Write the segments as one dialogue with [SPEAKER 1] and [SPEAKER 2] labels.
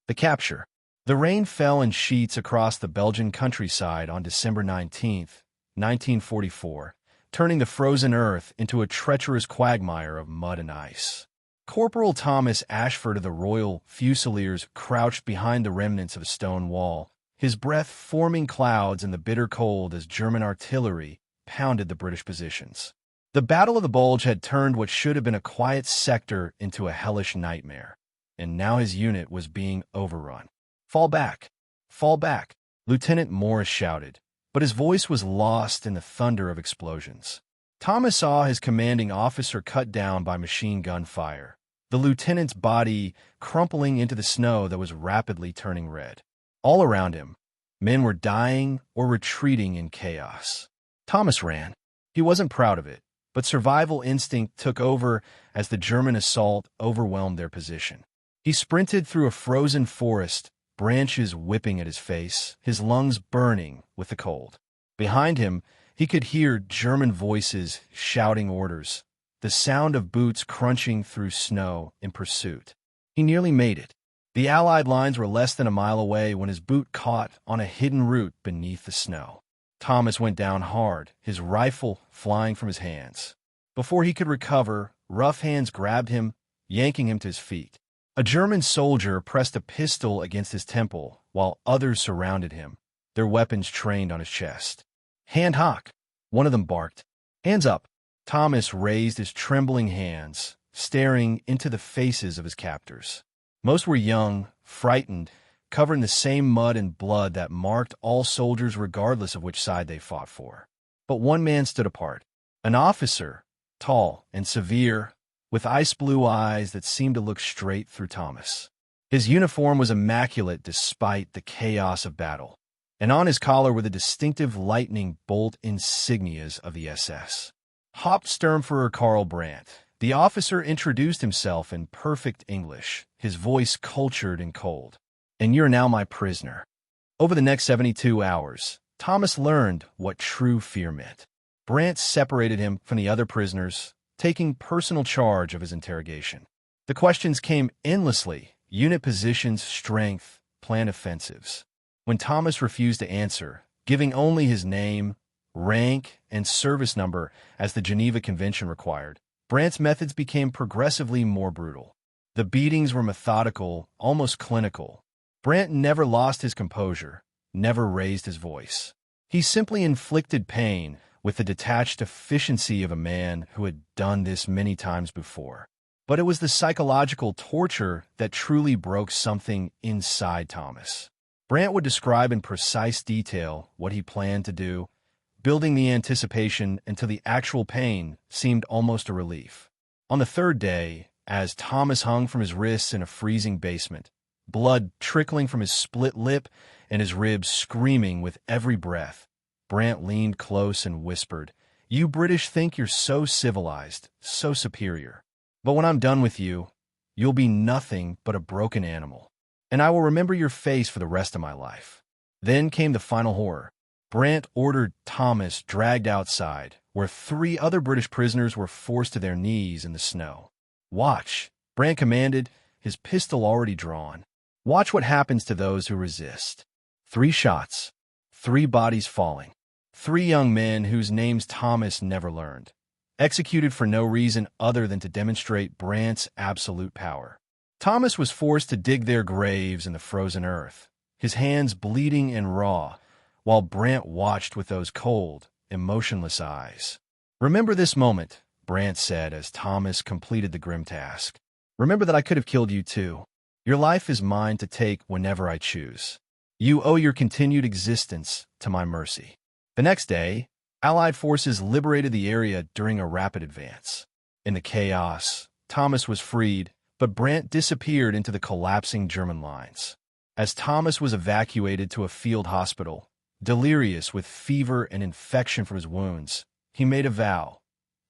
[SPEAKER 1] The capture. The rain fell in sheets across the Belgian countryside on December 19, 1944, turning the frozen earth into a treacherous quagmire of mud and ice. Corporal Thomas Ashford of the Royal Fusiliers crouched behind the remnants of a stone wall, his breath forming clouds in the bitter cold as German artillery pounded the British positions. The Battle of the Bulge had turned what should have been a quiet sector into a hellish nightmare, and now his unit was being overrun. "Fall back! Fall back!" Lieutenant Morris shouted, but his voice was lost in the thunder of explosions. Thomas saw his commanding officer cut down by machine gun fire, the lieutenant's body crumpling into the snow that was rapidly turning red. All around him, men were dying or retreating in chaos. Thomas ran. He wasn't proud of it, but survival instinct took over as the German assault overwhelmed their position. He sprinted through a frozen forest, branches whipping at his face, his lungs burning with the cold. Behind him, he could hear German voices shouting orders, the sound of boots crunching through snow in pursuit. He nearly made it. The Allied lines were less than a mile away when his boot caught on a hidden root beneath the snow. Thomas went down hard, his rifle flying from his hands. Before he could recover, rough hands grabbed him, yanking him to his feet. A German soldier pressed a pistol against his temple while others surrounded him, their weapons trained on his chest. "Hand hoch!" one of them barked. "Hands up!" Thomas raised his trembling hands, staring into the faces of his captors. Most were young, frightened, covered in the same mud and blood that marked all soldiers regardless of which side they fought for. But one man stood apart, an officer, tall and severe, with ice-blue eyes that seemed to look straight through Thomas. His uniform was immaculate despite the chaos of battle, and on his collar were the distinctive lightning bolt insignias of the SS. Hauptsturmführer Karl Brandt. The officer introduced himself in perfect English, his voice cultured and cold. "And you're now my prisoner." Over the next 72 hours, Thomas learned what true fear meant. Brandt separated him from the other prisoners, taking personal charge of his interrogation. The questions came endlessly: unit positions, strength, planned offensives. When Thomas refused to answer, giving only his name, rank, and service number as the Geneva Convention required, Brandt's methods became progressively more brutal. The beatings were methodical, almost clinical. Brandt never lost his composure, never raised his voice. He simply inflicted pain with the detached efficiency of a man who had done this many times before. But it was the psychological torture that truly broke something inside Thomas. Brandt would describe in precise detail what he planned to do, building the anticipation until the actual pain seemed almost a relief. On the third day, as Thomas hung from his wrists in a freezing basement, blood trickling from his split lip and his ribs screaming with every breath, Brandt leaned close and whispered, "You British think you're so civilized, so superior. But when I'm done with you, you'll be nothing but a broken animal. And I will remember your face for the rest of my life." Then came the final horror. Brandt ordered Thomas dragged outside, where 3 other British prisoners were forced to their knees in the snow. "Watch," Brandt commanded, his pistol already drawn. "Watch what happens to those who resist." 3 shots, 3 bodies falling. 3 young men whose names Thomas never learned, executed for no reason other than to demonstrate Brandt's absolute power. Thomas was forced to dig their graves in the frozen earth, his hands bleeding and raw, while Brandt watched with those cold, emotionless eyes. "Remember this moment," Brandt said as Thomas completed the grim task. "Remember that I could have killed you too. Your life is mine to take whenever I choose. You owe your continued existence to my mercy." The next day, Allied forces liberated the area during a rapid advance. In the chaos, Thomas was freed, but Brandt disappeared into the collapsing German lines. As Thomas was evacuated to a field hospital, delirious with fever and infection from his wounds, he made a vow: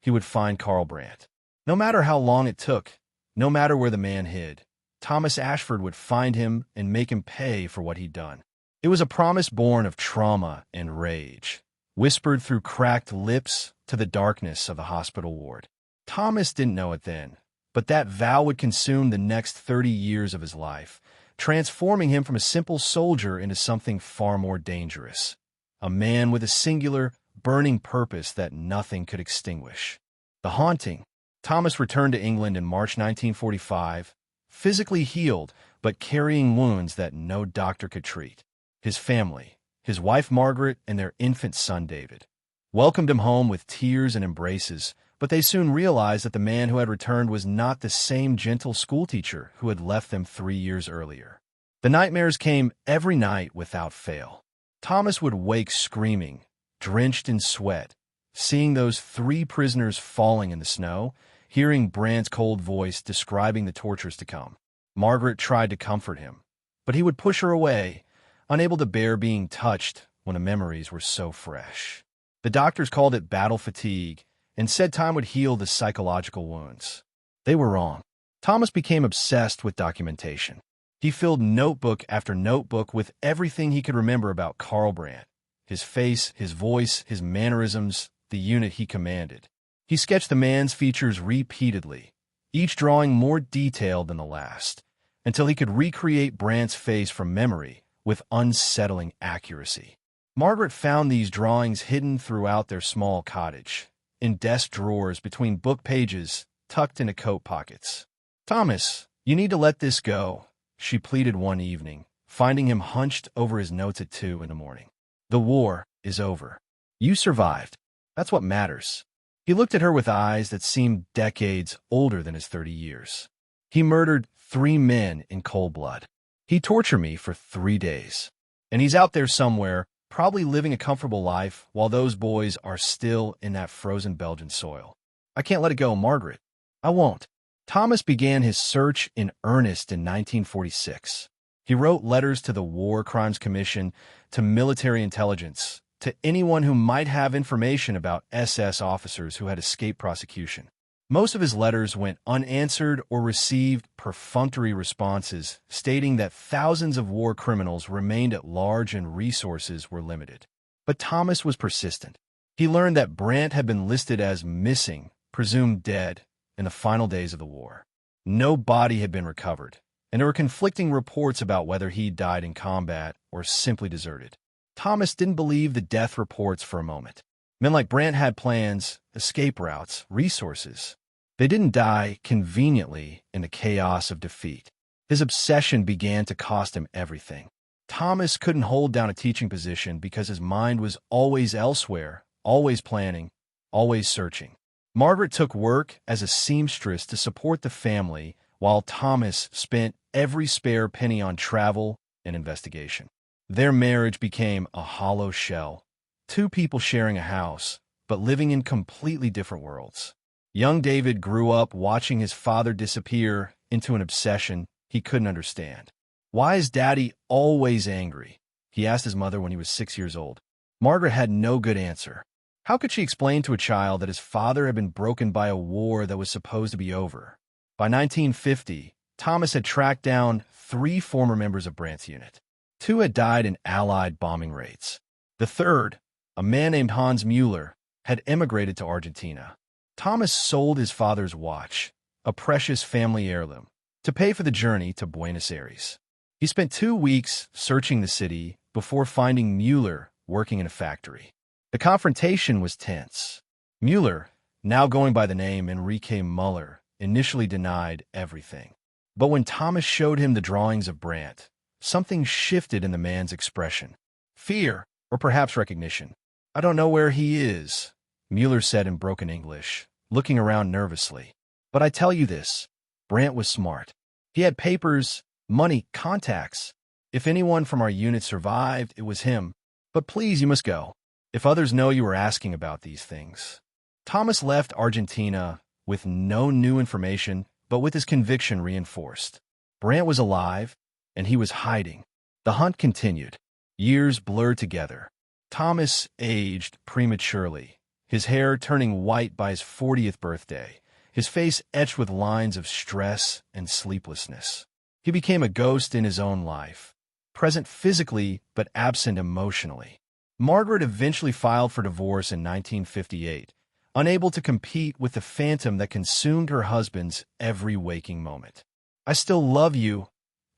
[SPEAKER 1] he would find Karl Brandt. No matter how long it took, no matter where the man hid, Thomas Ashford would find him and make him pay for what he'd done. It was a promise born of trauma and rage, whispered through cracked lips to the darkness of the hospital ward. Thomas didn't know it then, but that vow would consume the next 30 years of his life, transforming him from a simple soldier into something far more dangerous. A man with a singular, burning purpose that nothing could extinguish. The haunting. Thomas returned to England in March 1945, physically healed, but carrying wounds that no doctor could treat. His family, his wife Margaret and their infant son David, welcomed him home with tears and embraces, but they soon realized that the man who had returned was not the same gentle schoolteacher who had left them 3 years earlier. The nightmares came every night without fail. Thomas would wake screaming, drenched in sweat, seeing those 3 prisoners falling in the snow, hearing Brant's cold voice describing the tortures to come. Margaret tried to comfort him, but he would push her away, unable to bear being touched when the memories were so fresh. The doctors called it battle fatigue and said time would heal the psychological wounds. They were wrong. Thomas became obsessed with documentation. He filled notebook after notebook with everything he could remember about Karl Brandt, his face, his voice, his mannerisms, the unit he commanded. He sketched the man's features repeatedly, each drawing more detailed than the last, until he could recreate Brandt's face from memory with unsettling accuracy. Margaret found these drawings hidden throughout their small cottage, in desk drawers between book pages, tucked into coat pockets. "Thomas, you need to let this go," she pleaded one evening, finding him hunched over his notes at 2 in the morning. "The war is over. You survived. That's what matters." He looked at her with eyes that seemed decades older than his 30 years. "He murdered 3 men in cold blood. He tortured me for 3 days. And he's out there somewhere, probably living a comfortable life, while those boys are still in that frozen Belgian soil. I can't let it go, Margaret. I won't." Thomas began his search in earnest in 1946. He wrote letters to the War Crimes Commission, to military intelligence, to anyone who might have information about SS officers who had escaped prosecution. Most of his letters went unanswered or received perfunctory responses stating that thousands of war criminals remained at large and resources were limited. But Thomas was persistent. He learned that Brandt had been listed as missing, presumed dead, in the final days of the war. No body had been recovered, and there were conflicting reports about whether he died in combat or simply deserted. Thomas didn't believe the death reports for a moment. Men like Brandt had plans, escape routes, resources. They didn't die conveniently in the chaos of defeat. His obsession began to cost him everything. Thomas couldn't hold down a teaching position because his mind was always elsewhere, always planning, always searching. Margaret took work as a seamstress to support the family, while Thomas spent every spare penny on travel and investigation. Their marriage became a hollow shell, 2 people sharing a house, but living in completely different worlds. Young David grew up watching his father disappear into an obsession he couldn't understand. "Why is Daddy always angry?" he asked his mother when he was 6 years old. Margaret had no good answer. How could she explain to a child that his father had been broken by a war that was supposed to be over? By 1950, Thomas had tracked down 3 former members of Brandt's unit. 2 had died in Allied bombing raids. The third, a man named Hans Mueller, had emigrated to Argentina. Thomas sold his father's watch, a precious family heirloom, to pay for the journey to Buenos Aires. He spent 2 weeks searching the city before finding Mueller working in a factory. The confrontation was tense. Mueller, now going by the name Enrique Muller, initially denied everything. But when Thomas showed him the drawings of Brandt, something shifted in the man's expression. Fear, or perhaps recognition. "I don't know where he is," Mueller said in broken English, looking around nervously. "But I tell you this, Brandt was smart. He had papers, money, contacts. If anyone from our unit survived, it was him. But please, you must go. If others know you were asking about these things." Thomas left Argentina with no new information, but with his conviction reinforced. Brandt was alive, and he was hiding. The hunt continued. Years blurred together. Thomas aged prematurely, his hair turning white by his 40th birthday, his face etched with lines of stress and sleeplessness. He became a ghost in his own life, present physically but absent emotionally. Margaret eventually filed for divorce in 1958, unable to compete with the phantom that consumed her husband's every waking moment. "I still love you,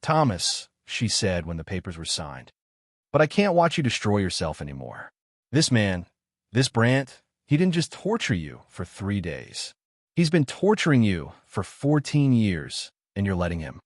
[SPEAKER 1] "Thomas," she said when the papers were signed, "but I can't watch you destroy yourself anymore. This man, this Brandt, he didn't just torture you for 3 days. He's been torturing you for 14 years, and you're letting him."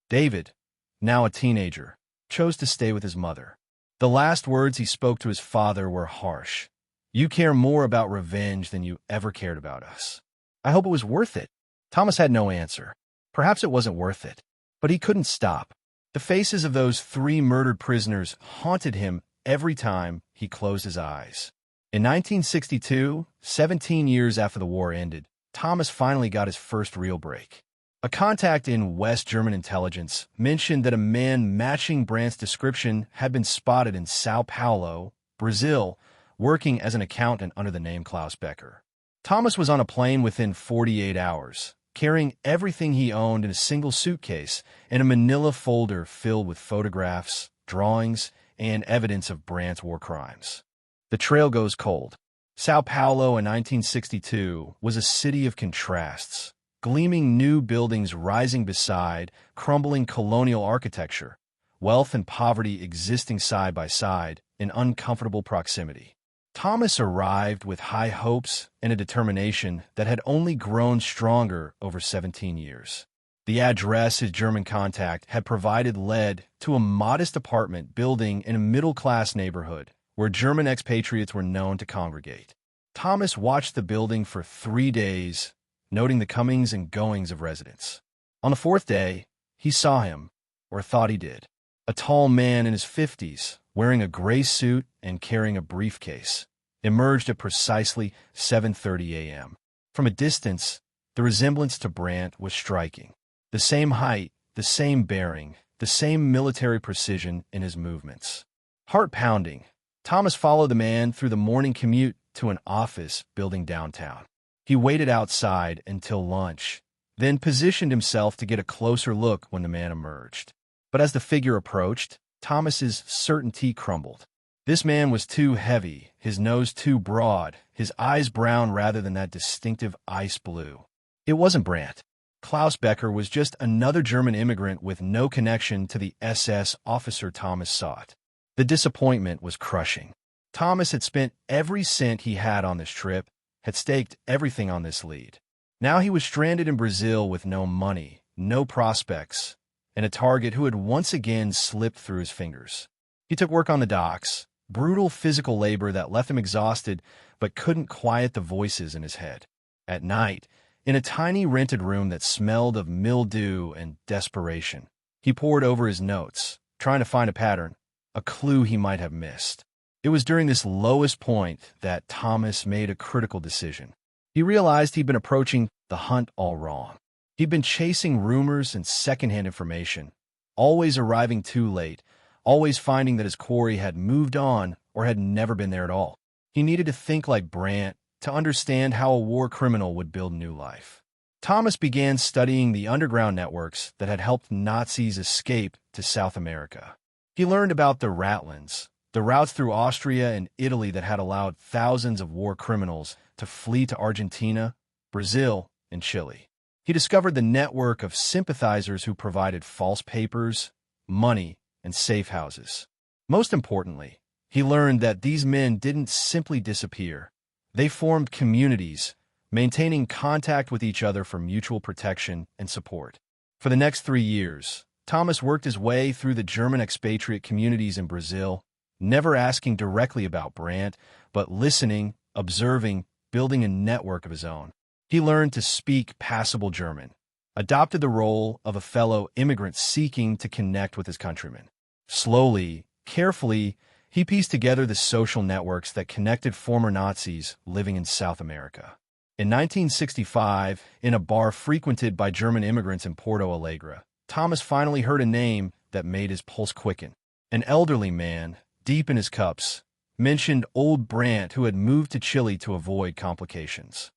[SPEAKER 1] David, now a teenager, chose to stay with his mother. The last words he spoke to his father were harsh. "You care more about revenge than you ever cared about us." "I hope it was worth it." Thomas had no answer. Perhaps it wasn't worth it. But he couldn't stop. The faces of those 3 murdered prisoners haunted him every time he closed his eyes. In 1962, 17 years after the war ended, Thomas finally got his first real break. A contact in West German intelligence mentioned that a man matching Brandt's description had been spotted in Sao Paulo, Brazil, working as an accountant under the name Klaus Becker. Thomas was on a plane within 48 hours, carrying everything he owned in a single suitcase and a manila folder filled with photographs, drawings, and evidence of Brandt's war crimes. The trail goes cold. Sao Paulo in 1962 was a city of contrasts, gleaming new buildings rising beside crumbling colonial architecture, wealth and poverty existing side by side in uncomfortable proximity. Thomas arrived with high hopes and a determination that had only grown stronger over 17 years. The address his German contact had provided led to a modest apartment building in a middle-class neighborhood where German expatriates were known to congregate. Thomas watched the building for 3 days, noting the comings and goings of residents. On the 4th day, he saw him, or thought he did. A tall man in his 50s, wearing a gray suit and carrying a briefcase, emerged at precisely 7:30 a.m. From a distance, the resemblance to Brandt was striking. The same height, the same bearing, the same military precision in his movements. Heart-pounding, Thomas followed the man through the morning commute to an office building downtown. He waited outside until lunch, then positioned himself to get a closer look when the man emerged. But as the figure approached, Thomas's certainty crumbled. This man was too heavy, his nose too broad, his eyes brown rather than that distinctive ice blue. It wasn't Brandt. Klaus Becker was just another German immigrant with no connection to the SS officer Thomas sought. The disappointment was crushing. Thomas had spent every cent he had on this trip, had staked everything on this lead. Now he was stranded in Brazil with no money, no prospects, and a target who had once again slipped through his fingers. He took work on the docks, brutal physical labor that left him exhausted but couldn't quiet the voices in his head. At night, in a tiny rented room that smelled of mildew and desperation, he pored over his notes, trying to find a pattern, a clue he might have missed. It was during this lowest point that Thomas made a critical decision. He realized he'd been approaching the hunt all wrong. He'd been chasing rumors and secondhand information, always arriving too late, always finding that his quarry had moved on or had never been there at all. He needed to think like Brandt to understand how a war criminal would build new life. Thomas began studying the underground networks that had helped Nazis escape to South America. He learned about the Ratlands, the routes through Austria and Italy that had allowed thousands of war criminals to flee to Argentina, Brazil, and Chile. He discovered the network of sympathizers who provided false papers, money, and safe houses. Most importantly, he learned that these men didn't simply disappear. They formed communities, maintaining contact with each other for mutual protection and support. For the next 3 years, Thomas worked his way through the German expatriate communities in Brazil, never asking directly about Brandt, but listening, observing, building a network of his own. He learned to speak passable German, adopted the role of a fellow immigrant seeking to connect with his countrymen. Slowly, carefully, he pieced together the social networks that connected former Nazis living in South America. In 1965, in a bar frequented by German immigrants in Porto Alegre, Thomas finally heard a name that made his pulse quicken. An elderly man, deep in his cups, mentioned old Brandt who had moved to Chile to avoid complications.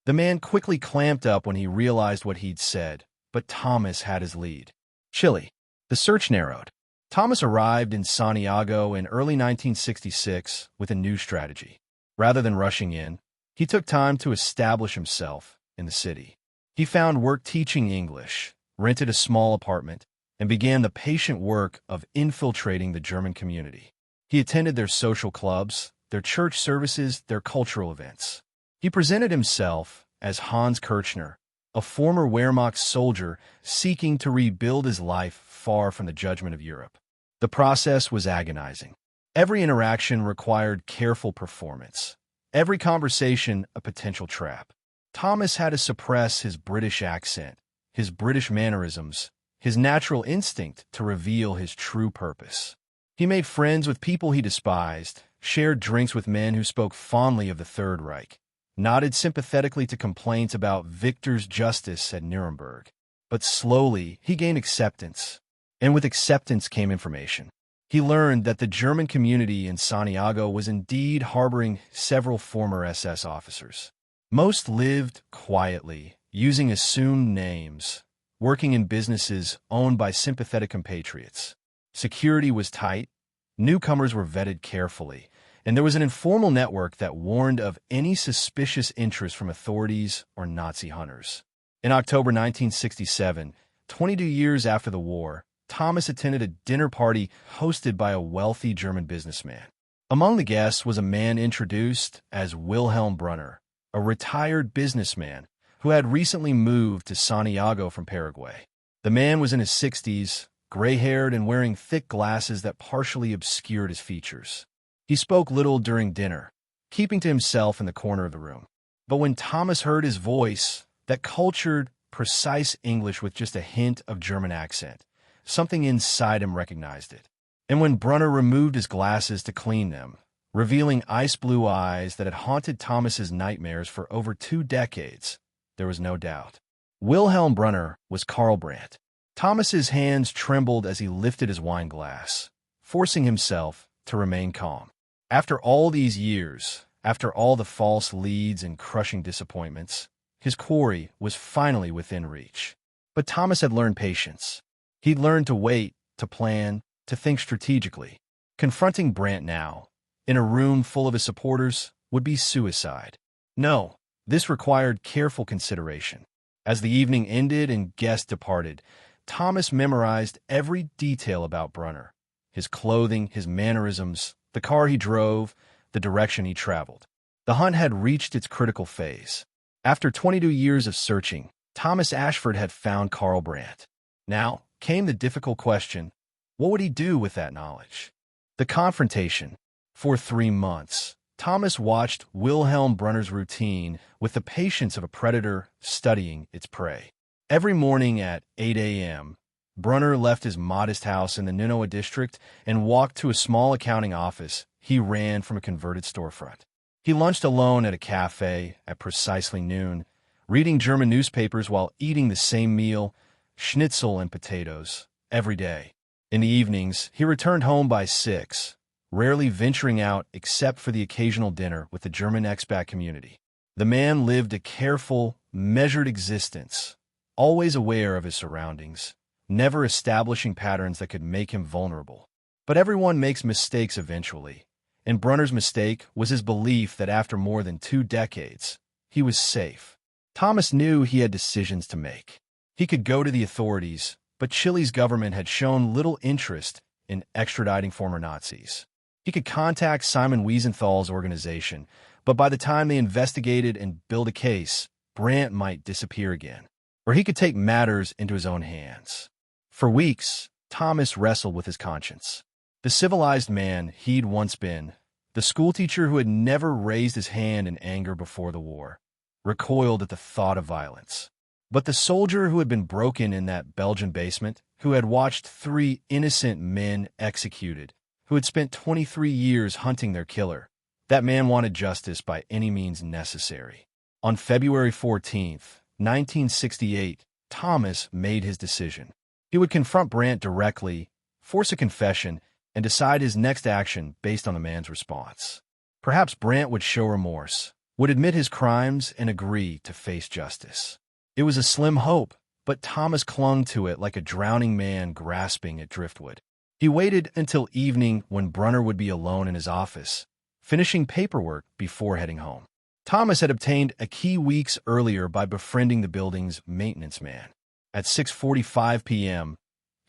[SPEAKER 1] The man quickly clamped up when he realized what he'd said, but Thomas had his lead. Chile. The search narrowed. Thomas arrived in Santiago in early 1966 with a new strategy. Rather than rushing in, he took time to establish himself in the city. He found work teaching English, rented a small apartment, and began the patient work of infiltrating the German community. He attended their social clubs, their church services, their cultural events. He presented himself as Hans Kirchner, a former Wehrmacht soldier seeking to rebuild his life far from the judgment of Europe. The process was agonizing. Every interaction required careful performance. Every conversation a potential trap. Thomas had to suppress his British accent, his British mannerisms, his natural instinct to reveal his true purpose. He made friends with people he despised, shared drinks with men who spoke fondly of the Third Reich, nodded sympathetically to complaints about Victor's justice at Nuremberg. But slowly, he gained acceptance, and with acceptance came information. He learned that the German community in Santiago was indeed harboring several former SS officers. Most lived quietly, using assumed names, working in businesses owned by sympathetic compatriots. Security was tight, newcomers were vetted carefully, and there was an informal network that warned of any suspicious interest from authorities or Nazi hunters. In October 1967, 22 years after the war, Thomas attended a dinner party hosted by a wealthy German businessman. Among the guests was a man introduced as Wilhelm Brunner, a retired businessman who had recently moved to Santiago from Paraguay. The man was in his 60s, gray-haired and wearing thick glasses that partially obscured his features. He spoke little during dinner, keeping to himself in the corner of the room. But when Thomas heard his voice, that cultured, precise English with just a hint of German accent, something inside him recognized it. And when Brunner removed his glasses to clean them, revealing ice-blue eyes that had haunted Thomas's nightmares for over 2 decades, there was no doubt. Wilhelm Brunner was Karl Brandt. Thomas's hands trembled as he lifted his wine glass, forcing himself to remain calm. After all these years, after all the false leads and crushing disappointments, his quarry was finally within reach. But Thomas had learned patience. He'd learned to wait, to plan, to think strategically. Confronting Brandt now, in a room full of his supporters, would be suicide. No, this required careful consideration. As the evening ended and guests departed, Thomas memorized every detail about Brunner: his clothing, his mannerisms, the car he drove, the direction he traveled. The hunt had reached its critical phase. After 22 years of searching, Thomas Ashford had found Karl Brandt. Now came the difficult question: what would he do with that knowledge? The confrontation. For 3 months, Thomas watched Wilhelm Brunner's routine with the patience of a predator studying its prey. Every morning at 8 a.m., Brunner left his modest house in the Ninoa district and walked to a small accounting office he ran from a converted storefront. He lunched alone at a cafe at precisely noon, reading German newspapers while eating the same meal, schnitzel and potatoes, every day. In the evenings, he returned home by 6, rarely venturing out except for the occasional dinner with the German expat community. The man lived a careful, measured existence, always aware of his surroundings, never establishing patterns that could make him vulnerable. But everyone makes mistakes eventually, and Brunner's mistake was his belief that after more than 2 decades, he was safe. Thomas knew he had decisions to make. He could go to the authorities, but Chile's government had shown little interest in extraditing former Nazis. He could contact Simon Wiesenthal's organization, but by the time they investigated and built a case, Brandt might disappear again. Or he could take matters into his own hands. For weeks, Thomas wrestled with his conscience. The civilized man he'd once been, the schoolteacher who had never raised his hand in anger before the war, recoiled at the thought of violence. But the soldier who had been broken in that Belgian basement, who had watched 3 innocent men executed, who had spent 23 years hunting their killer, that man wanted justice by any means necessary. On February 14th, 1968, Thomas made his decision. He would confront Brandt directly, force a confession, and decide his next action based on the man's response. Perhaps Brandt would show remorse, would admit his crimes, and agree to face justice. It was a slim hope, but Thomas clung to it like a drowning man grasping at driftwood. He waited until evening when Brunner would be alone in his office, finishing paperwork before heading home. Thomas had obtained a key weeks earlier by befriending the building's maintenance man. At 6:45 p.m.,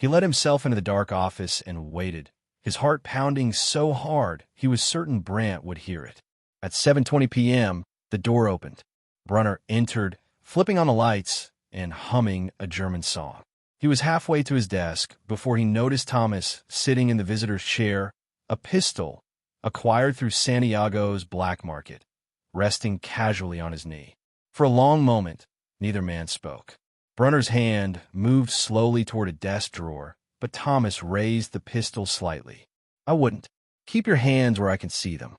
[SPEAKER 1] He let himself into the dark office and waited, his heart pounding so hard he was certain Brandt would hear it. At 7:20 p.m., the door opened. Brunner entered, flipping on the lights and humming a German song. He was halfway to his desk before he noticed Thomas sitting in the visitor's chair, a pistol, acquired through Santiago's black market, resting casually on his knee. For a long moment, neither man spoke. Brunner's hand moved slowly toward a desk drawer, but Thomas raised the pistol slightly. "I wouldn't. Keep your hands where I can see them."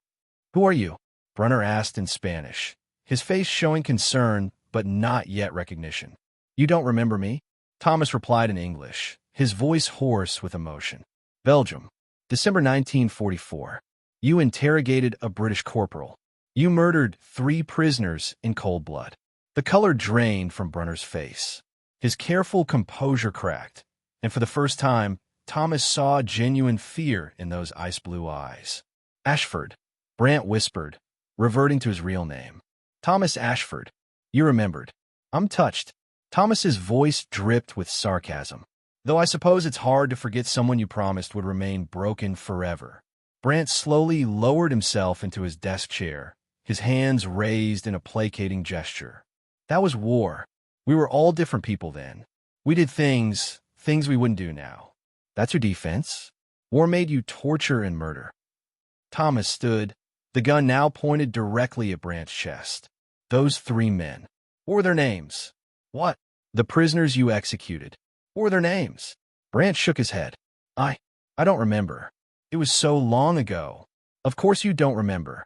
[SPEAKER 1] "Who are you?" Brunner asked in Spanish, his face showing concern but not yet recognition. "You don't remember me?" Thomas replied in English, his voice hoarse with emotion. "Belgium, December 1944. You interrogated a British corporal. You murdered 3 prisoners in cold blood." The color drained from Brunner's face. His careful composure cracked, and for the first time, Thomas saw genuine fear in those ice-blue eyes. "Ashford," Brandt whispered, reverting to his real name. "Thomas Ashford. You remembered. I'm touched." Thomas's voice dripped with sarcasm. "Though I suppose it's hard to forget someone you promised would remain broken forever." Brandt slowly lowered himself into his desk chair, his hands raised in a placating gesture. "That was war. We were all different people then. We did things we wouldn't do now. That's your defense? War made you torture and murder." Thomas stood, the gun now pointed directly at Brandt's chest. "Those 3 men. What were their names?" "What?" "The prisoners you executed. What were their names?" Brandt shook his head. I don't remember. It was so long ago." "Of course you don't remember."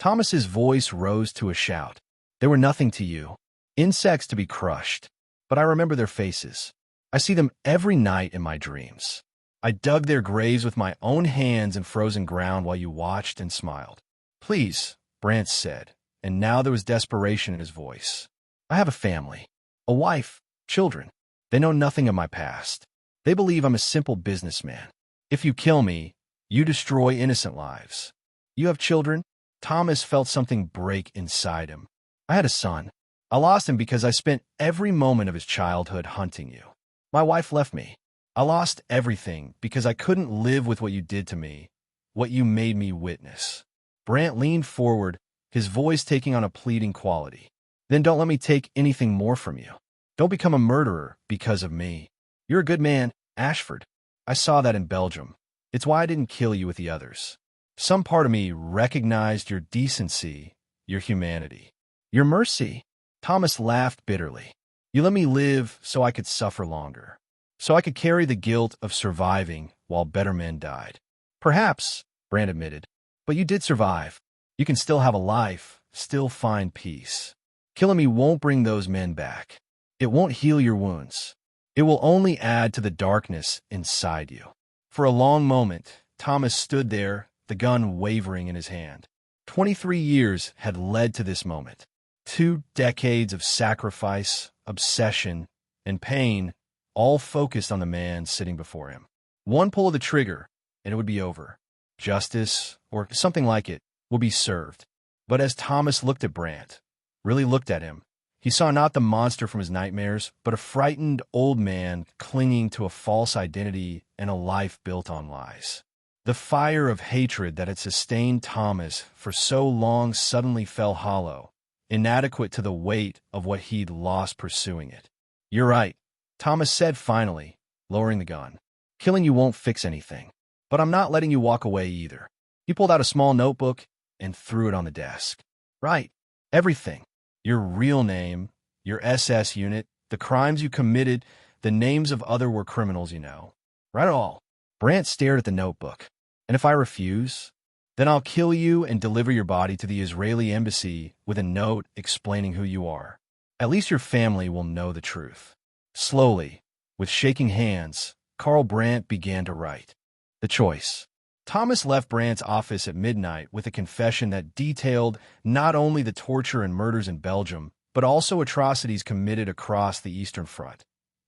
[SPEAKER 1] Thomas's voice rose to a shout. "They were nothing to you. Insects to be crushed. But I remember their faces. I see them every night in my dreams. I dug their graves with my own hands in frozen ground while you watched and smiled." "Please," Brandt said, and now there was desperation in his voice. "I have a family, a wife, children. They know nothing of my past. They believe I'm a simple businessman. If you kill me, you destroy innocent lives." "You have children?" Thomas felt something break inside him. "I had a son. I lost him because I spent every moment of his childhood hunting you. My wife left me. I lost everything because I couldn't live with what you did to me, what you made me witness." Brandt leaned forward, his voice taking on a pleading quality. "Then don't let me take anything more from you. Don't become a murderer because of me. You're a good man, Ashford. I saw that in Belgium. It's why I didn't kill you with the others. Some part of me recognized your decency, your humanity, your mercy." Thomas laughed bitterly. "You let me live so I could suffer longer, so I could carry the guilt of surviving while better men died." "Perhaps," Brandt admitted, "but you did survive. You can still have a life, still find peace. Killing me won't bring those men back. It won't heal your wounds. It will only add to the darkness inside you." For a long moment, Thomas stood there, the gun wavering in his hand. 23 years had led to this moment. 2 decades of sacrifice, obsession, and pain, all focused on the man sitting before him. One pull of the trigger, and it would be over. Justice, or something like it, would be served. But as Thomas looked at Brandt, really looked at him, he saw not the monster from his nightmares, but a frightened old man clinging to a false identity and a life built on lies. The fire of hatred that had sustained Thomas for so long suddenly fell hollow, inadequate to the weight of what he'd lost pursuing it. "You're right," Thomas said finally, lowering the gun. "Killing you won't fix anything. But I'm not letting you walk away either." He pulled out a small notebook and threw it on the desk. "Right. Everything. Your real name, your SS unit, the crimes you committed, the names of other war criminals you know. Write it all." Brandt stared at the notebook. "And if I refuse? Then I'll kill you and deliver your body to the Israeli embassy with a note explaining who you are. At least your family will know the truth." Slowly, with shaking hands, Karl Brandt began to write. The choice. Thomas left Brandt's office at midnight with a confession that detailed not only the torture and murders in Belgium, but also atrocities committed across the Eastern Front.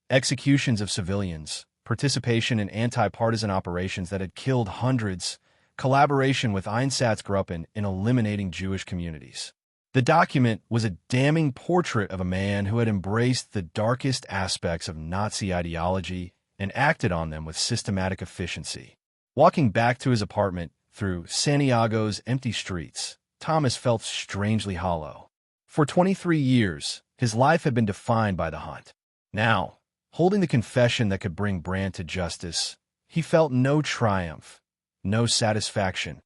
[SPEAKER 1] Executions of civilians, participation in anti-partisan operations that had killed hundreds, collaboration with Einsatzgruppen in eliminating Jewish communities. The document was a damning portrait of a man who had embraced the darkest aspects of Nazi ideology and acted on them with systematic efficiency. Walking back to his apartment through Santiago's empty streets, Thomas felt strangely hollow. For 23 years, his life had been defined by the hunt. Now, holding the confession that could bring Brandt to justice, he felt no triumph, no satisfaction,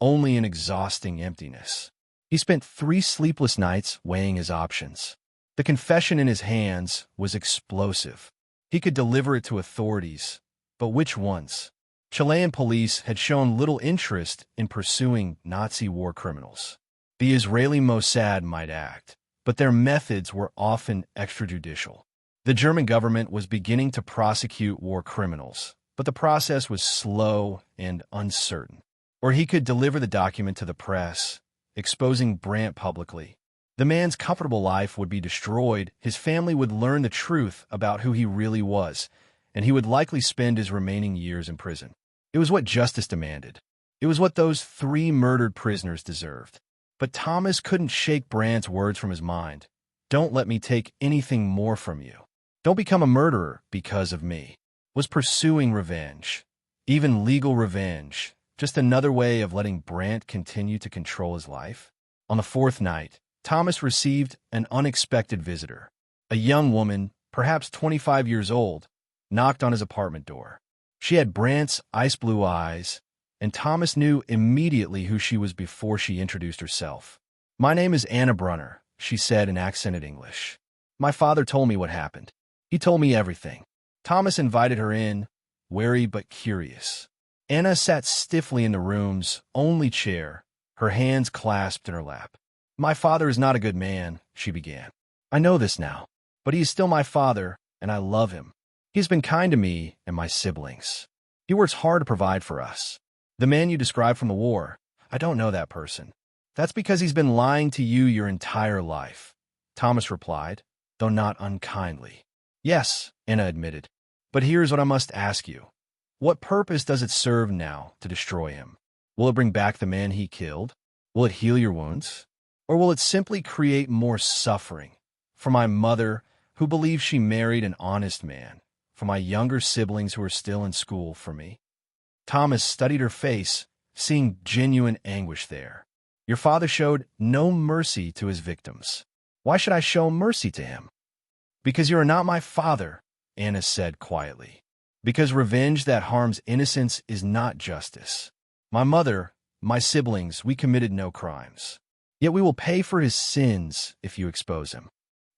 [SPEAKER 1] only an exhausting emptiness. He spent 3 sleepless nights weighing his options. The confession in his hands was explosive. He could deliver it to authorities, but which ones? Chilean police had shown little interest in pursuing Nazi war criminals. The Israeli Mossad might act, but their methods were often extrajudicial. The German government was beginning to prosecute war criminals, but the process was slow and uncertain. Or he could deliver the document to the press, exposing Brandt publicly. The man's comfortable life would be destroyed, his family would learn the truth about who he really was, and he would likely spend his remaining years in prison. It was what justice demanded. It was what those 3 murdered prisoners deserved. But Thomas couldn't shake Brandt's words from his mind. Don't let me take anything more from you. Don't become a murderer because of me. Was pursuing revenge, even legal revenge, just another way of letting Brandt continue to control his life? On the 4th night, Thomas received an unexpected visitor. A young woman, perhaps 25 years old, knocked on his apartment door. She had Brandt's ice-blue eyes, and Thomas knew immediately who she was before she introduced herself. "My name is Anna Brunner," she said in accented English. "My father told me what happened. He told me everything." Thomas invited her in, wary but curious. Anna sat stiffly in the room's only chair, her hands clasped in her lap. "My father is not a good man," she began. "I know this now, but he is still my father, and I love him. He's been kind to me and my siblings. He works hard to provide for us. The man you described from the war, I don't know that person. That's because he's been lying to you your entire life," Thomas replied, though not unkindly. "Yes," Anna admitted, "but here's what I must ask you. What purpose does it serve now to destroy him? Will it bring back the man he killed? Will it heal your wounds? Or will it simply create more suffering? For my mother, who believes she married an honest man. For my younger siblings who are still in school, for me." Thomas studied her face, seeing genuine anguish there. "Your father showed no mercy to his victims. Why should I show mercy to him?" "Because you are not my father," Anna said quietly. "Because revenge that harms innocence is not justice. My mother, my siblings, we committed no crimes. Yet we will pay for his sins if you expose him.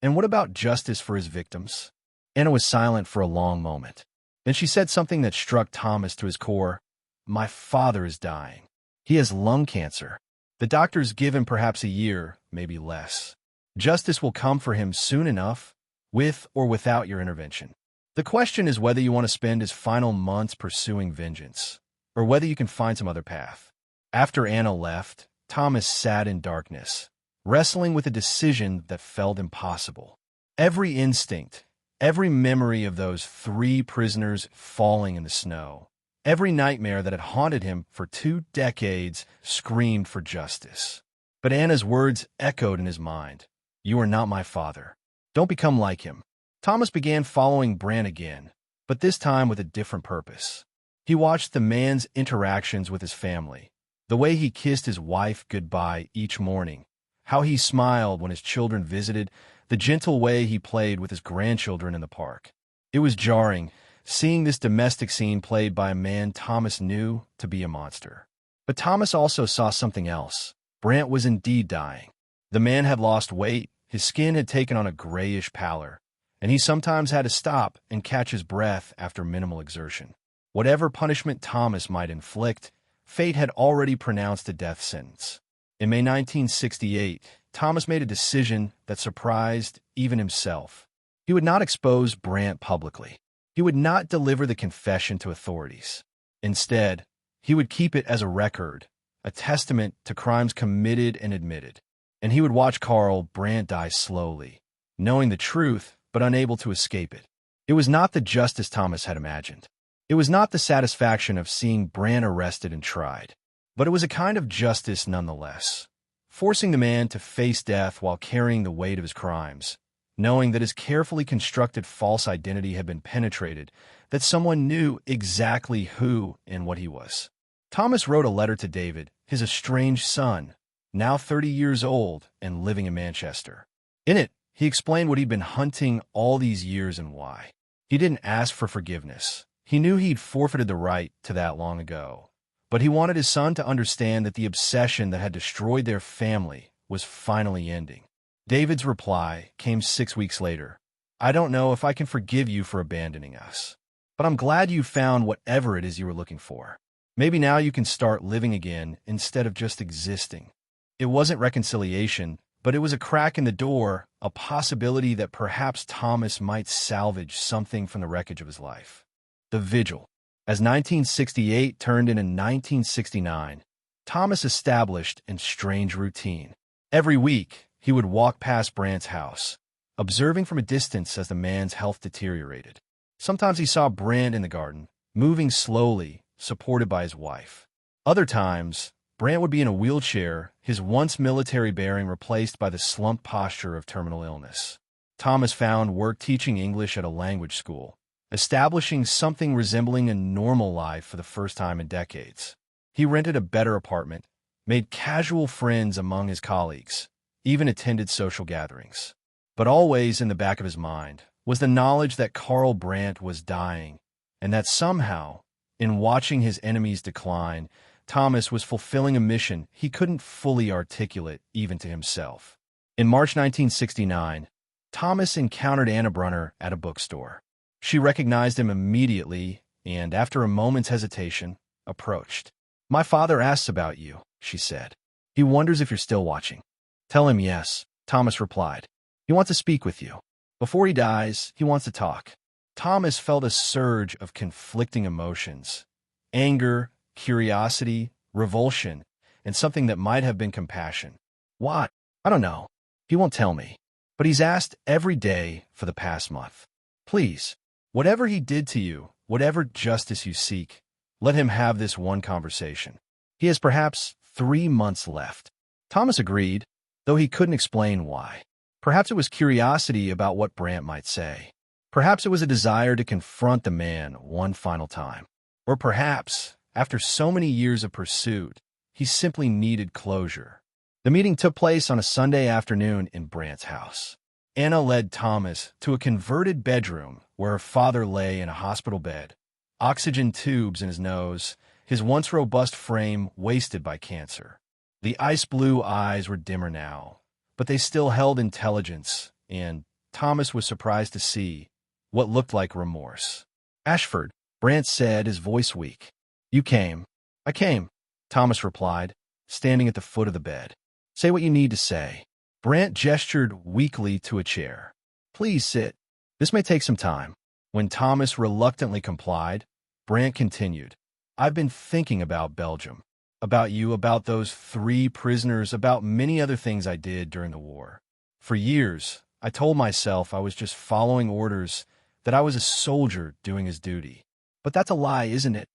[SPEAKER 1] And what about justice for his victims?" Anna was silent for a long moment. Then she said something that struck Thomas to his core. "My father is dying. He has lung cancer. The doctors give him perhaps a year, maybe less. Justice will come for him soon enough, with or without your intervention. The question is whether you want to spend his final months pursuing vengeance, or whether you can find some other path." After Anna left, Thomas sat in darkness, wrestling with a decision that felt impossible. Every instinct, every memory of those 3 prisoners falling in the snow, every nightmare that had haunted him for 2 decades screamed for justice. But Anna's words echoed in his mind. "You are not my father. Don't become like him." Thomas began following Brandt again, but this time with a different purpose. He watched the man's interactions with his family, the way he kissed his wife goodbye each morning, how he smiled when his children visited, the gentle way he played with his grandchildren in the park. It was jarring, seeing this domestic scene played by a man Thomas knew to be a monster. But Thomas also saw something else. Brandt was indeed dying. The man had lost weight, his skin had taken on a grayish pallor, and he sometimes had to stop and catch his breath after minimal exertion. Whatever punishment Thomas might inflict, fate had already pronounced a death sentence. In May 1968, Thomas made a decision that surprised even himself. He would not expose Brandt publicly. He would not deliver the confession to authorities. Instead, he would keep it as a record, a testament to crimes committed and admitted. And he would watch Karl Brandt die slowly, knowing the truth but unable to escape it. It was not the justice Thomas had imagined. It was not the satisfaction of seeing Brandt arrested and tried. But it was a kind of justice nonetheless, forcing the man to face death while carrying the weight of his crimes, knowing that his carefully constructed false identity had been penetrated, that someone knew exactly who and what he was. Thomas wrote a letter to David, his estranged son, now 30 years old and living in Manchester. In it, he explained what he'd been hunting all these years and why. He didn't ask for forgiveness. He knew he'd forfeited the right to that long ago. But he wanted his son to understand that the obsession that had destroyed their family was finally ending. David's reply came 6 weeks later. I don't know if I can forgive you for abandoning us, but I'm glad you found whatever it is you were looking for. Maybe now you can start living again instead of just existing. It wasn't reconciliation, but it was a crack in the door, a possibility that perhaps Thomas might salvage something from the wreckage of his life. The vigil. As 1968 turned into 1969, Thomas established a strange routine. Every week, he would walk past Brant's house, observing from a distance as the man's health deteriorated. Sometimes he saw Brant in the garden, moving slowly, supported by his wife. Other times, Brant would be in a wheelchair, his once military bearing replaced by the slumped posture of terminal illness. Thomas found work teaching English at a language school, establishing something resembling a normal life for the first time in decades. He rented a better apartment, made casual friends among his colleagues, even attended social gatherings. But always in the back of his mind was the knowledge that Karl Brandt was dying, and that somehow, in watching his enemies decline, Thomas was fulfilling a mission he couldn't fully articulate even to himself. In March 1969, Thomas encountered Anna Brunner at a bookstore. She recognized him immediately and, after a moment's hesitation, approached. My father asks about you, she said. He wonders if you're still watching. Tell him yes, Thomas replied. He wants to speak with you. Before he dies, he wants to talk. Thomas felt a surge of conflicting emotions. Anger, curiosity, revulsion, and something that might have been compassion. What? I don't know. He won't tell me. But he's asked every day for the past month. Please, whatever he did to you, whatever justice you seek, let him have this one conversation. He has perhaps 3 months left. Thomas agreed, though he couldn't explain why. Perhaps it was curiosity about what Brant might say. Perhaps it was a desire to confront the man one final time. Or perhaps, after so many years of pursuit, he simply needed closure. The meeting took place on a Sunday afternoon in Brant's house. Anna led Thomas to a converted bedroom where her father lay in a hospital bed, oxygen tubes in his nose, his once robust frame wasted by cancer. The ice-blue eyes were dimmer now, but they still held intelligence, and Thomas was surprised to see what looked like remorse. Ashford, Brant said, his voice weak. You came. I came, Thomas replied, standing at the foot of the bed. Say what you need to say. Brant gestured weakly to a chair. Please sit. This may take some time. When Thomas reluctantly complied, Brant continued. I've been thinking about Belgium, about you, about those 3 prisoners, about many other things I did during the war. For years, I told myself I was just following orders, that I was a soldier doing his duty. But that's a lie, isn't it?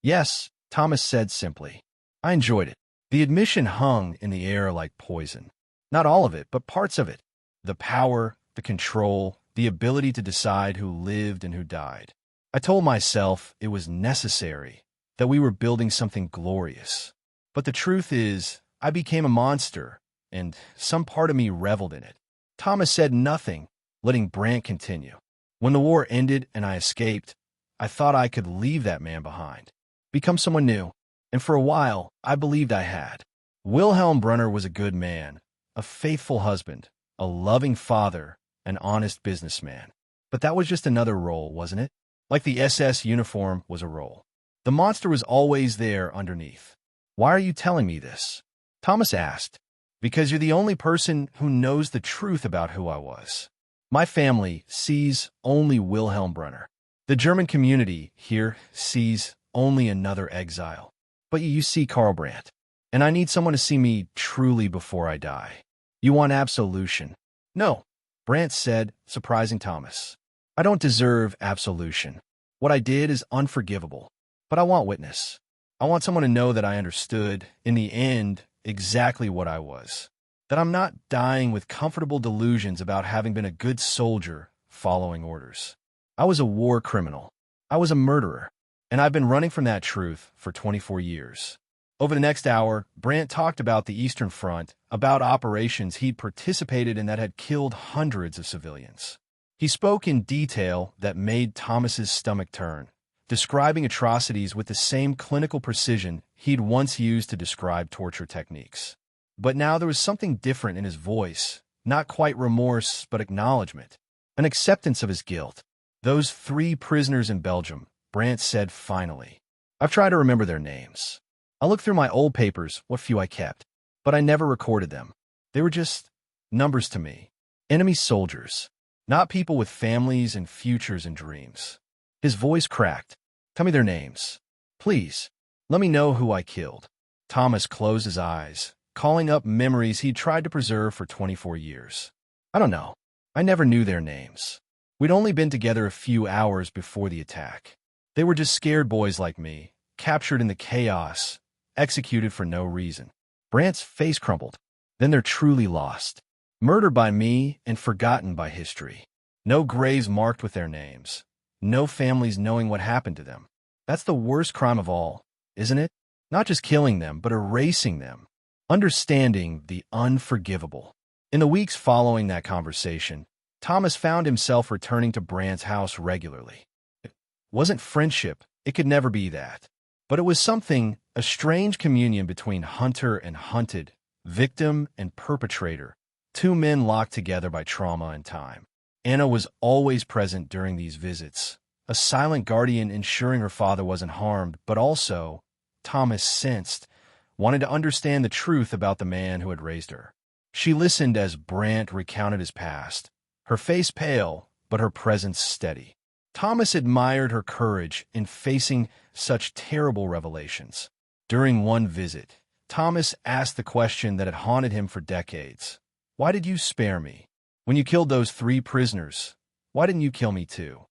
[SPEAKER 1] Yes, Thomas said simply. I enjoyed it. The admission hung in the air like poison. Not all of it, but parts of it. The power, the control, the ability to decide who lived and who died. I told myself it was necessary, that we were building something glorious. But the truth is, I became a monster, and some part of me reveled in it. Thomas said nothing, letting Brant continue. When the war ended and I escaped, I thought I could leave that man behind, become someone new, and for a while, I believed I had. Wilhelm Brunner was a good man, a faithful husband, a loving father, an honest businessman. But that was just another role, wasn't it? Like the SS uniform was a role. The monster was always there underneath. Why are you telling me this? Thomas asked. Because you're the only person who knows the truth about who I was. My family sees only Wilhelm Brunner. The German community here sees only another exile. But you see Karl Brandt. And I need someone to see me truly before I die. You want absolution? No, Brandt said, surprising Thomas. I don't deserve absolution. What I did is unforgivable. But I want witness. I want someone to know that I understood, in the end, exactly what I was. That I'm not dying with comfortable delusions about having been a good soldier following orders. I was a war criminal. I was a murderer, and I've been running from that truth for 24 years. Over the next hour, Brant talked about the Eastern Front, about operations he'd participated in that had killed hundreds of civilians. He spoke in detail that made Thomas's stomach turn, describing atrocities with the same clinical precision he'd once used to describe torture techniques. But now there was something different in his voice, not quite remorse, but acknowledgement, an acceptance of his guilt. Those 3 prisoners in Belgium, Brant said finally. I've tried to remember their names. I looked through my old papers, what few I kept, but I never recorded them. They were just numbers to me. Enemy soldiers, not people with families and futures and dreams. His voice cracked. Tell me their names. Please, let me know who I killed. Thomas closed his eyes, calling up memories he'd tried to preserve for 24 years. I don't know. I never knew their names. We'd only been together a few hours before the attack. They were just scared boys like me, captured in the chaos, executed for no reason. Brant's face crumpled. Then they're truly lost. Murdered by me and forgotten by history. No graves marked with their names. No families knowing what happened to them. That's the worst crime of all, isn't it? Not just killing them, but erasing them. Understanding the unforgivable. In the weeks following that conversation, Thomas found himself returning to Brant's house regularly. It wasn't friendship. It could never be that. But it was something, a strange communion between hunter and hunted, victim and perpetrator, 2 men locked together by trauma and time. Anna was always present during these visits, a silent guardian ensuring her father wasn't harmed, but also, Thomas sensed, wanted to understand the truth about the man who had raised her. She listened as Brant recounted his past, her face pale, but her presence steady. Thomas admired her courage in facing such terrible revelations. During one visit, Thomas asked the question that had haunted him for decades. Why did you spare me? When you killed those 3 prisoners, why didn't you kill me too?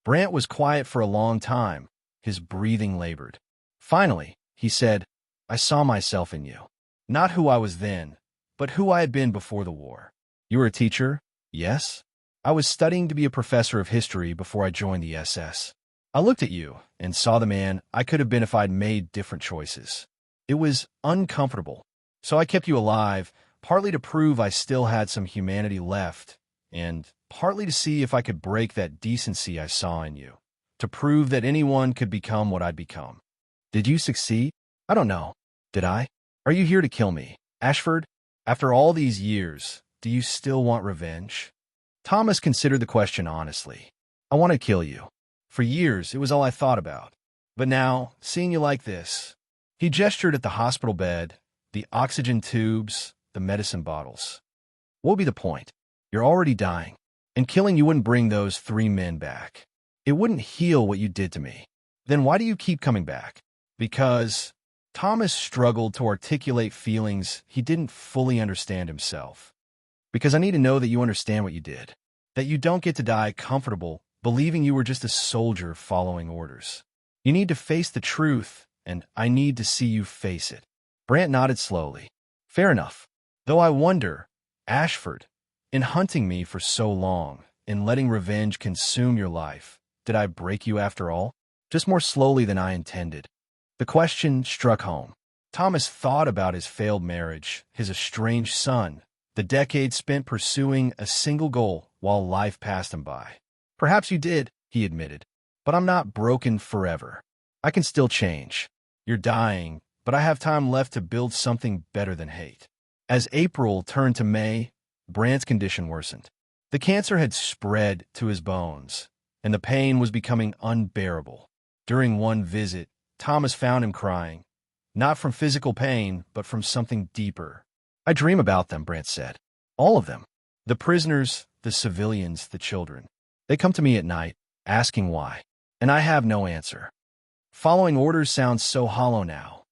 [SPEAKER 1] Brant was quiet for a long time, his breathing labored. Finally, he said, I saw myself in you. Not who I was then, but who I had been before the war. You were a teacher? Yes. I was studying to be a professor of history before I joined the SS. I looked at you and saw the man I could have been if I'd made different choices. It was uncomfortable, so I kept you alive, partly to prove I still had some humanity left, and partly to see if I could break that decency I saw in you, to prove that anyone could become what I'd become. Did you succeed? I don't know. Did I? Are you here to kill me? Ashford, after all these years, do you still want revenge? Thomas considered the question honestly. I want to kill you. For years, it was all I thought about. But now, seeing you like this, he gestured at the hospital bed, the oxygen tubes, the medicine bottles. What would be the point? You're already dying, and killing you wouldn't bring those 3 men back. It wouldn't heal what you did to me. Then why do you keep coming back? Because Thomas struggled to articulate feelings he didn't fully understand himself. Because I need to know that you understand what you did. That you don't get to die comfortable, believing you were just a soldier following orders. You need to face the truth, and I need to see you face it. Brant nodded slowly. Fair enough. Though I wonder, Ashford, in hunting me for so long, in letting revenge consume your life, did I break you after all? Just more slowly than I intended. The question struck home. Thomas thought about his failed marriage, his estranged son, the decades spent pursuing a single goal while life passed him by. Perhaps you did, he admitted, but I'm not broken forever. I can still change. You're dying, but I have time left to build something better than hate. As April turned to May, Brant's condition worsened. The cancer had spread to his bones, and the pain was becoming unbearable. During one visit, Thomas found him crying, not from physical pain, but from something deeper. I dream about them, Brant said. All of them. The prisoners, the civilians, the children. They come to me at night, asking why, and I have no answer. Following orders sounds so hollow now.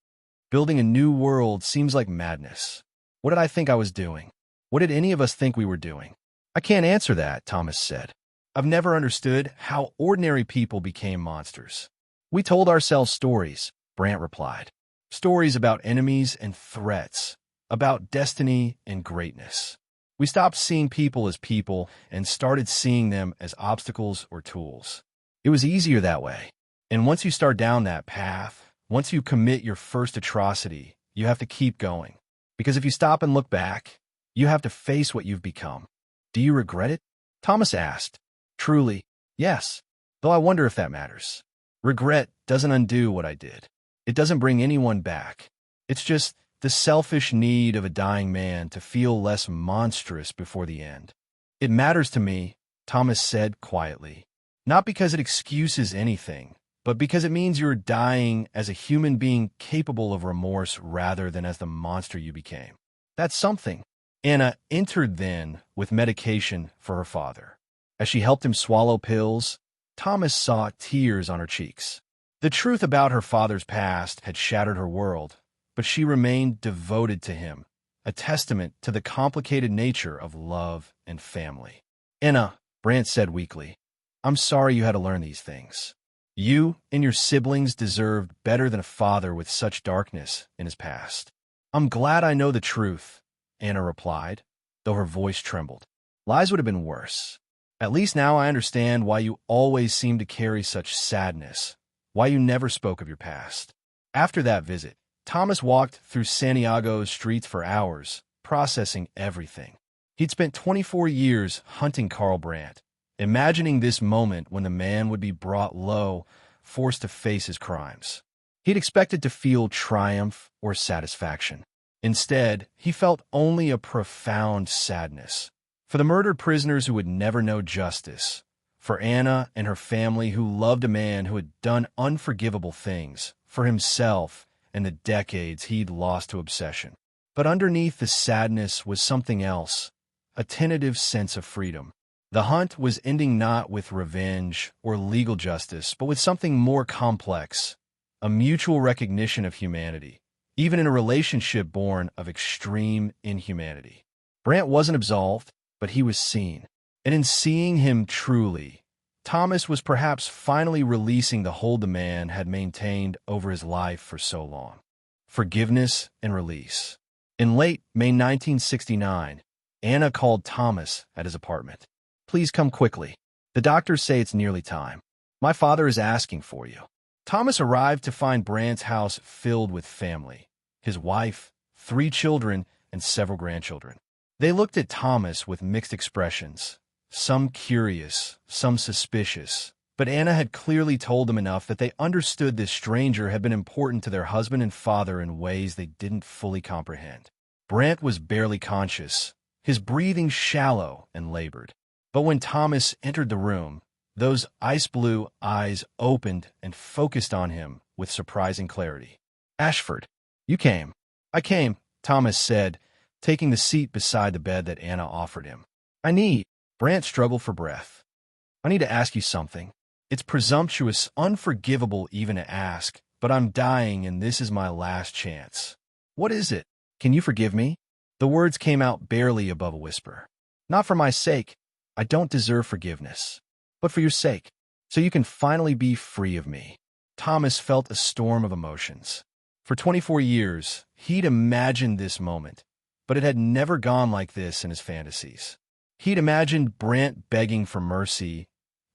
[SPEAKER 1] Building a new world seems like madness. What did I think I was doing? What did any of us think we were doing? I can't answer that, Thomas said. I've never understood how ordinary people became monsters. We told ourselves stories, Brant replied. Stories about enemies and threats, about destiny and greatness. We stopped seeing people as people and started seeing them as obstacles or tools. It was easier that way. And once you start down that path, once you commit your first atrocity, you have to keep going. Because if you stop and look back, you have to face what you've become. Do you regret it? Thomas asked. Truly, yes. Though I wonder if that matters. Regret doesn't undo what I did. It doesn't bring anyone back. It's just the selfish need of a dying man to feel less monstrous before the end. It matters to me, Thomas said quietly. Not because it excuses anything, but because it means you're dying as a human being capable of remorse rather than as the monster you became. That's something. Anna entered then with medication for her father. As she helped him swallow pills, Thomas saw tears on her cheeks. The truth about her father's past had shattered her world, but she remained devoted to him, a testament to the complicated nature of love and family. Anna, Brant said weakly, I'm sorry you had to learn these things. You and your siblings deserved better than a father with such darkness in his past. I'm glad I know the truth, Anna replied, though her voice trembled. Lies would have been worse. At least now I understand why you always seemed to carry such sadness, why you never spoke of your past. After that visit, Thomas walked through Santiago's streets for hours, processing everything. He'd spent 24 years hunting Karl Brandt, imagining this moment when the man would be brought low, forced to face his crimes. He'd expected to feel triumph or satisfaction. Instead, he felt only a profound sadness. For the murdered prisoners who would never know justice, for Anna and her family who loved a man who had done unforgivable things, for himself and the decades he'd lost to obsession. But underneath the sadness was something else, a tentative sense of freedom. The hunt was ending not with revenge or legal justice, but with something more complex, a mutual recognition of humanity, even in a relationship born of extreme inhumanity. Brandt wasn't absolved, but he was seen. And in seeing him truly, Thomas was perhaps finally releasing the hold the man had maintained over his life for so long. Forgiveness and release. In late May 1969, Anna called Thomas at his apartment. Please come quickly. The doctors say it's nearly time. My father is asking for you. Thomas arrived to find Brandt's house filled with family, his wife, 3 children, and several grandchildren. They looked at Thomas with mixed expressions, some curious, some suspicious, but Anna had clearly told them enough that they understood this stranger had been important to their husband and father in ways they didn't fully comprehend. Brandt was barely conscious, his breathing shallow and labored. But when Thomas entered the room, those ice-blue eyes opened and focused on him with surprising clarity. Ashford, you came. I came, Thomas said, taking the seat beside the bed that Anna offered him. Brandt struggled for breath. I need to ask you something. It's presumptuous, unforgivable even to ask, but I'm dying and this is my last chance. What is it? Can you forgive me? The words came out barely above a whisper. Not for my sake. I don't deserve forgiveness. But for your sake, so you can finally be free of me. Thomas felt a storm of emotions. For 24 years, he'd imagined this moment, but it had never gone like this in his fantasies. He'd imagined Brandt begging for mercy,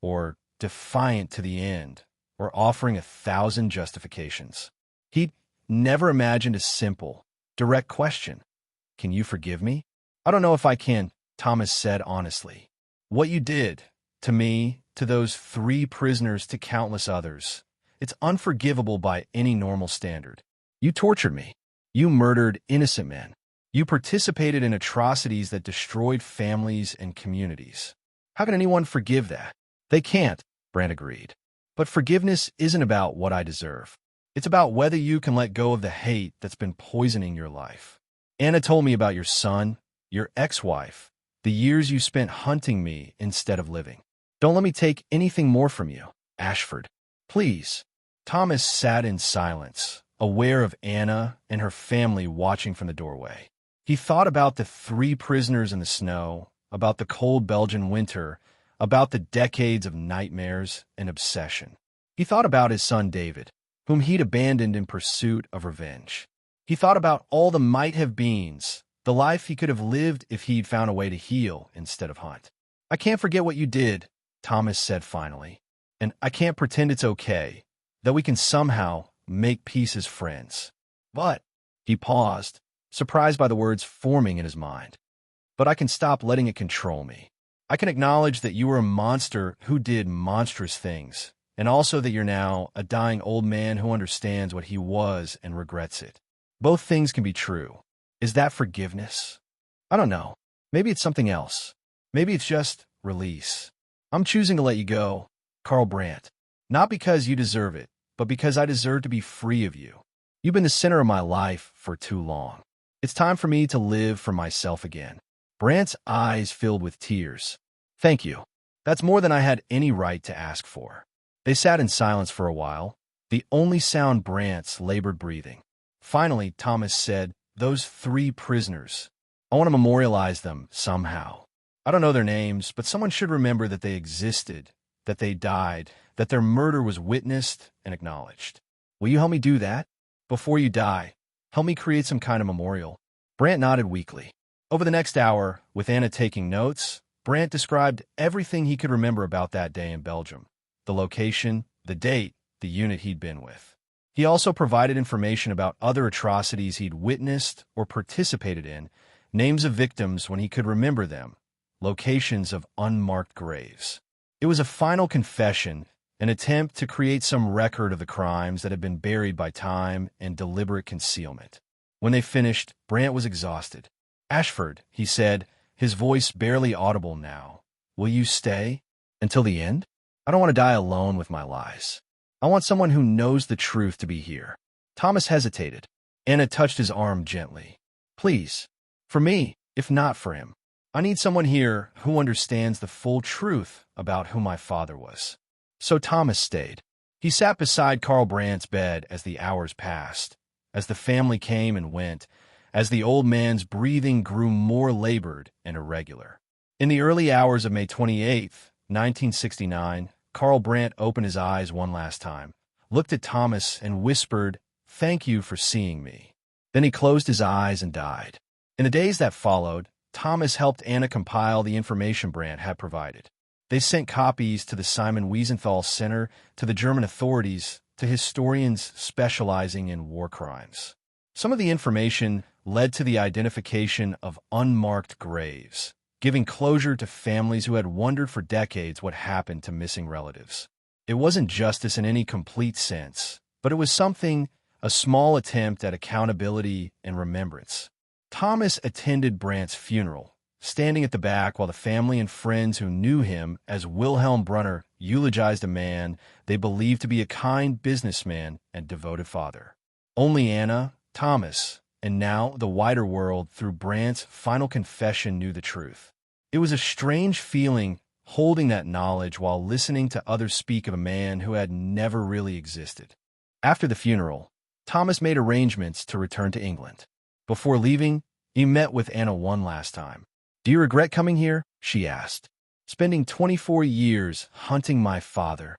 [SPEAKER 1] or defiant to the end, or offering 1,000 justifications. He'd never imagined a simple, direct question. Can you forgive me? I don't know if I can, Thomas said honestly. What you did, to me, to those 3 prisoners, to countless others, it's unforgivable by any normal standard. You tortured me. You murdered innocent men. You participated in atrocities that destroyed families and communities. How can anyone forgive that? They can't, Brandt agreed. But forgiveness isn't about what I deserve. It's about whether you can let go of the hate that's been poisoning your life. Anna told me about your son, your ex-wife, the years you spent hunting me instead of living. Don't let me take anything more from you, Ashford. Please. Thomas sat in silence, aware of Anna and her family watching from the doorway. He thought about the 3 prisoners in the snow, about the cold Belgian winter, about the decades of nightmares and obsession. He thought about his son David, whom he'd abandoned in pursuit of revenge. He thought about all the might-have-beens, the life he could have lived if he'd found a way to heal instead of hunt. I can't forget what you did, Thomas said finally. And I can't pretend it's okay, that we can somehow make peace as friends. But, he paused, surprised by the words forming in his mind. But I can stop letting it control me. I can acknowledge that you were a monster who did monstrous things, and also that you're now a dying old man who understands what he was and regrets it. Both things can be true. Is that forgiveness? I don't know. Maybe it's something else. Maybe it's just release. I'm choosing to let you go, Carl Brandt. Not because you deserve it, but because I deserve to be free of you. You've been the center of my life for too long. It's time for me to live for myself again. Brandt's eyes filled with tears. Thank you. That's more than I had any right to ask for. They sat in silence for a while, the only sound Brandt's labored breathing. Finally, Thomas said, "Those 3 prisoners. I want to memorialize them somehow. I don't know their names, but someone should remember that they existed, that they died, that their murder was witnessed and acknowledged. Will you help me do that? Before you die, help me create some kind of memorial." Brandt nodded weakly. Over the next hour, with Anna taking notes, Brandt described everything he could remember about that day in Belgium. The location, the date, the unit he'd been with. He also provided information about other atrocities he'd witnessed or participated in, names of victims when he could remember them, locations of unmarked graves. It was a final confession, an attempt to create some record of the crimes that had been buried by time and deliberate concealment. When they finished, Brandt was exhausted. "Ashford," he said, his voice barely audible now, "will you stay? Until the end? I don't want to die alone with my lies. I want someone who knows the truth to be here." Thomas hesitated. Anna touched his arm gently. "Please. For me, if not for him. I need someone here who understands the full truth about who my father was." So Thomas stayed. He sat beside Carl Brandt's bed as the hours passed, as the family came and went, as the old man's breathing grew more labored and irregular. In the early hours of May 28th, 1969, Carl Brandt opened his eyes one last time, looked at Thomas and whispered, "Thank you for seeing me." Then he closed his eyes and died. In the days that followed, Thomas helped Anna compile the information Brandt had provided. They sent copies to the Simon Wiesenthal Center, to the German authorities, to historians specializing in war crimes. Some of the information led to the identification of unmarked graves, giving closure to families who had wondered for decades what happened to missing relatives. It wasn't justice in any complete sense, but it was something, a small attempt at accountability and remembrance. Thomas attended Brandt's funeral, standing at the back while the family and friends who knew him as Wilhelm Brunner eulogized a man they believed to be a kind businessman and devoted father. Only Anna, Thomas, and now the wider world through Brandt's final confession knew the truth. It was a strange feeling holding that knowledge while listening to others speak of a man who had never really existed. After the funeral, Thomas made arrangements to return to England. Before leaving, he met with Anna one last time. "Do you regret coming here?" she asked. "Spending 24 years hunting my father."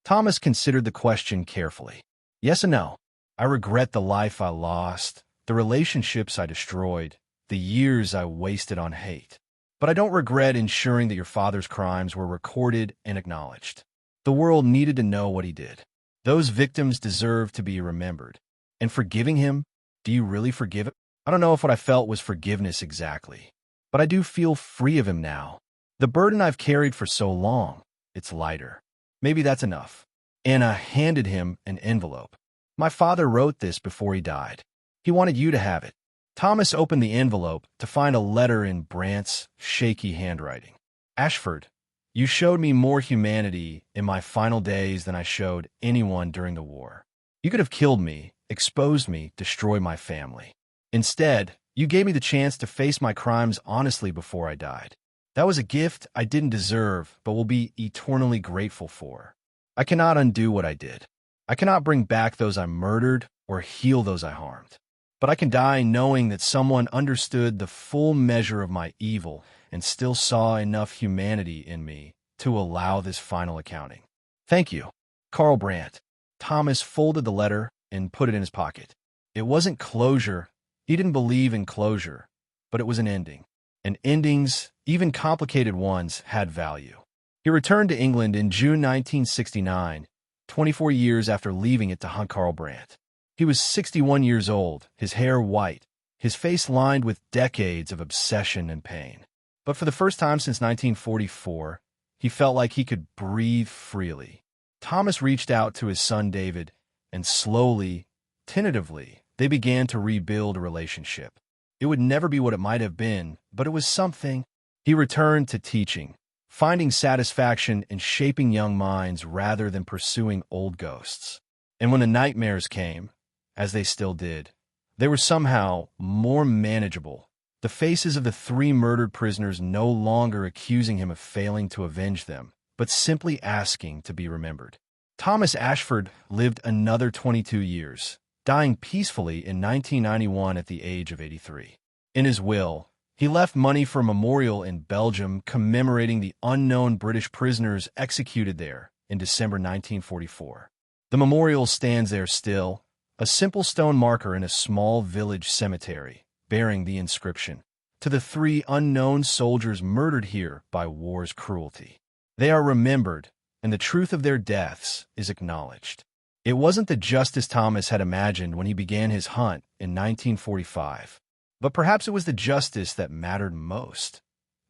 [SPEAKER 1] Thomas considered the question carefully. "Yes and no. I regret the life I lost, the relationships I destroyed, the years I wasted on hate. But I don't regret ensuring that your father's crimes were recorded and acknowledged. The world needed to know what he did. Those victims deserve to be remembered. And forgiving him, do you really forgive him? I don't know if what I felt was forgiveness exactly, but I do feel free of him now. The burden I've carried for so long, it's lighter. Maybe that's enough." Anna handed him an envelope. "My father wrote this before he died. He wanted you to have it." Thomas opened the envelope to find a letter in Brandt's shaky handwriting. "Ashford, you showed me more humanity in my final days than I showed anyone during the war. You could have killed me, exposed me, destroyed my family. Instead, you gave me the chance to face my crimes honestly before I died. That was a gift I didn't deserve, but will be eternally grateful for. I cannot undo what I did. I cannot bring back those I murdered or heal those I harmed. But I can die knowing that someone understood the full measure of my evil and still saw enough humanity in me to allow this final accounting. Thank you, Carl Brandt." Thomas folded the letter and put it in his pocket. It wasn't closure. He didn't believe in closure, but it was an ending. And endings, even complicated ones, had value. He returned to England in June 1969, 24 years after leaving it to hunt Karl Brandt. He was 61 years old, his hair white, his face lined with decades of obsession and pain. But for the first time since 1944, he felt like he could breathe freely. Thomas reached out to his son David, and slowly, tentatively, they began to rebuild a relationship. It would never be what it might have been, but it was something. He returned to teaching, finding satisfaction in shaping young minds rather than pursuing old ghosts. And when the nightmares came, as they still did, they were somehow more manageable. The faces of the 3 murdered prisoners no longer accusing him of failing to avenge them, but simply asking to be remembered. Thomas Ashford lived another 22 years, dying peacefully in 1991 at the age of 83. In his will, he left money for a memorial in Belgium commemorating the unknown British prisoners executed there in December 1944. The memorial stands there still, a simple stone marker in a small village cemetery, bearing the inscription, "To the 3 unknown soldiers murdered here by war's cruelty." They are remembered, and the truth of their deaths is acknowledged. It wasn't the justice Thomas had imagined when he began his hunt in 1945, but perhaps it was the justice that mattered most.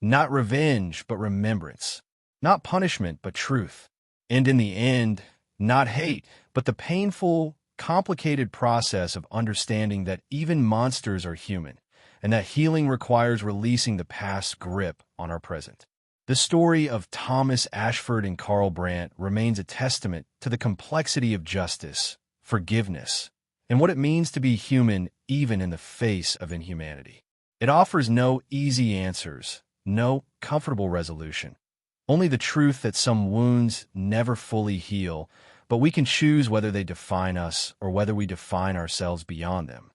[SPEAKER 1] Not revenge, but remembrance. Not punishment, but truth. And in the end, not hate, but the painful, complicated process of understanding that even monsters are human, and that healing requires releasing the past's grip on our present. The story of Thomas Ashford and Karl Brandt remains a testament to the complexity of justice, forgiveness, and what it means to be human even in the face of inhumanity. It offers no easy answers, no comfortable resolution, only the truth that some wounds never fully heal, but we can choose whether they define us or whether we define ourselves beyond them.